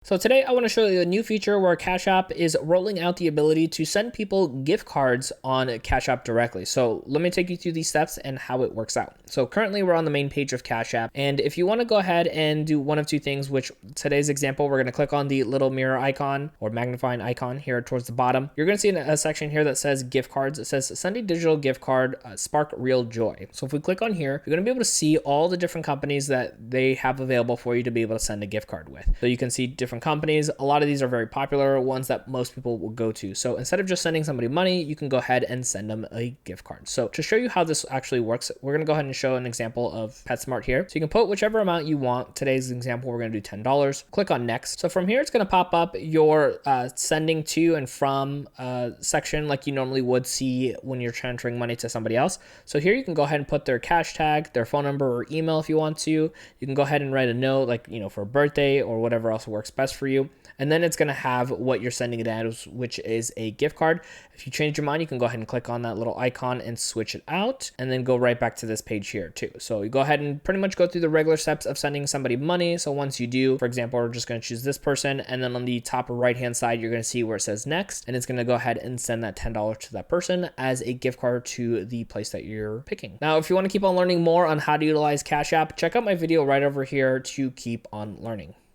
So today I want to show you a new feature where Cash App is rolling out the ability to send people gift cards on Cash App directly. So let me take you through these steps and how it works out. So currently we're on the main page of Cash App. And if you want to go ahead and do one of two things, which today's example, we're going to click on the little mirror icon or magnifying icon here towards the bottom. You're going to see a section here that says gift cards. It says send a digital gift card, spark real joy. So if we click on here, you're going to be able to see all the different companies that they have available for you to be able to send a gift card with. So you can see different companies. A lot of these are very popular, ones that most people will go to. So instead of just sending somebody money, you can go ahead and send them a gift card. So to show you how this actually works, we're going to go ahead and show an example of PetSmart here. So you can put whichever amount you want. Today's example, we're going to do $10. Click on next. So from here, it's going to pop up your sending to and from section like you normally would see when you're transferring money to somebody else. So here you can go ahead and put their cash tag, their phone number or email if you want to. You can go ahead and write a note like, for a birthday or whatever else works best for you. And then it's going to have what you're sending it as, which is a gift card. If you change your mind, you can go ahead and click on that little icon and switch it out and then go right back to this page here too. So you go ahead and pretty much go through the regular steps of sending somebody money. So once you do, for example, we're just going to choose this person. And then on the top right hand side, you're going to see where it says next, and it's going to go ahead and send that $10 to that person as a gift card to the place that you're picking. Now, if you want to keep on learning more on how to utilize Cash App, check out my video right over here to keep on learning.